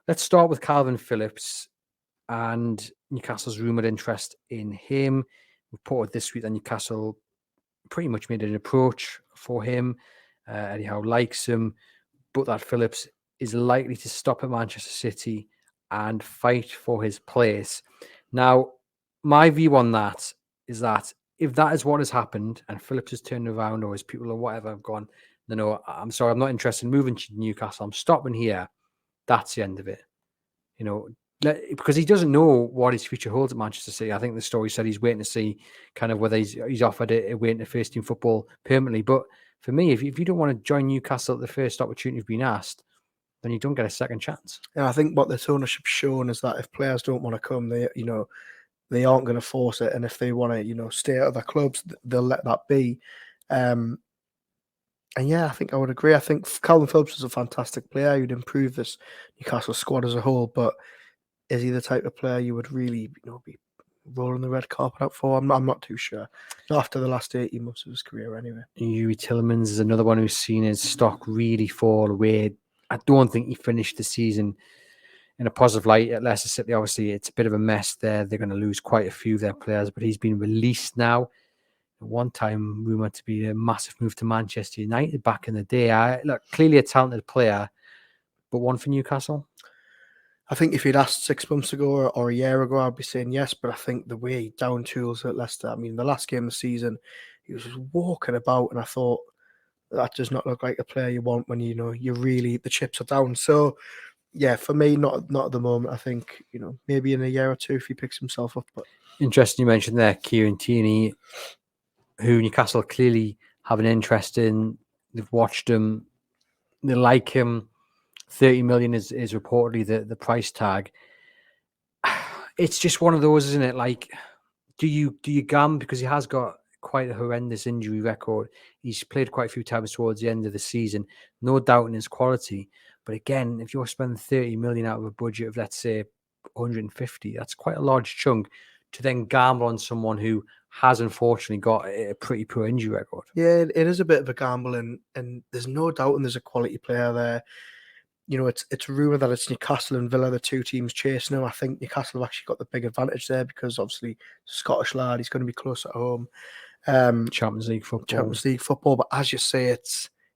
let's start with Kalvin Phillips and Newcastle's rumoured interest in him. Reported this week that Newcastle pretty much made an approach for him. Eddie Howe likes him, but that Phillips is likely to stop at Manchester City and fight for his place. Now, my view on that is that if that is what has happened and Phillips has turned around, or his people or whatever have gone, no, I'm sorry, I'm not interested in moving to Newcastle. I'm stopping here. That's the end of it. Because he doesn't know what his future holds at Manchester City. I think the story said he's waiting to see kind of whether he's offered a way into first team football permanently. But for me, if you don't want to join Newcastle at the first opportunity you've been asked, then you don't get a second chance. And I think what this ownership's shown is that if players don't want to come, they aren't going to force it. And if they want to, stay at other clubs, they'll let that be. And yeah, I think I would agree. I think Kalvin Phillips is a fantastic player. He'd improve this Newcastle squad as a whole, but is he the type of player you would really, be rolling the red carpet out for? I'm not too sure. Not after the last 18 months of his career, anyway. Youri Tielemans is another one who's seen his stock really fall away. I don't think he finished the season in a positive light at Leicester City. Obviously, it's a bit of a mess there. They're going to lose quite a few of their players, but he's been released now. At one time, rumoured to be a massive move to Manchester United back in the day. Look, clearly a talented player, but one for Newcastle? I think if you'd asked 6 months ago or a year ago, I'd be saying yes. But I think the way he down tools at Leicester, I mean, the last game of the season, he was just walking about, and I thought that does not look like a player you want when you're really, the chips are down. So yeah, for me, not at the moment. I think maybe in a year or two if he picks himself up. But interesting, you mentioned there Kieran Tierney, who Newcastle clearly have an interest in. They've watched him, they like him. 30 million is reportedly the price tag. It's just one of those, isn't it? Like, do you gamble, because he has got quite a horrendous injury record. He's played quite a few times towards the end of the season. No doubt in his quality. But again, if you're spending 30 million out of a budget of, let's say, 150, that's quite a large chunk to then gamble on someone who has unfortunately got a pretty poor injury record. Yeah, it is a bit of a gamble, and there's no doubt and there's a quality player there. It's rumoured that it's Newcastle and Villa, the two teams chasing him. I think Newcastle have actually got the big advantage there because obviously Scottish lad, he's going to be close at home. Champions League football. But as you say, it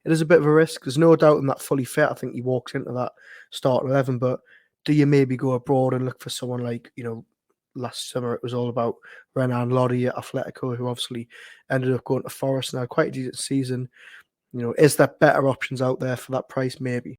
is a bit of a risk. There's no doubt in that fully fit. I think he walks into that start 11. But do you maybe go abroad and look for someone like, last summer it was all about Renan Lodi at Atletico, who obviously ended up going to Forest now, quite a decent season. Is there better options out there for that price? Maybe.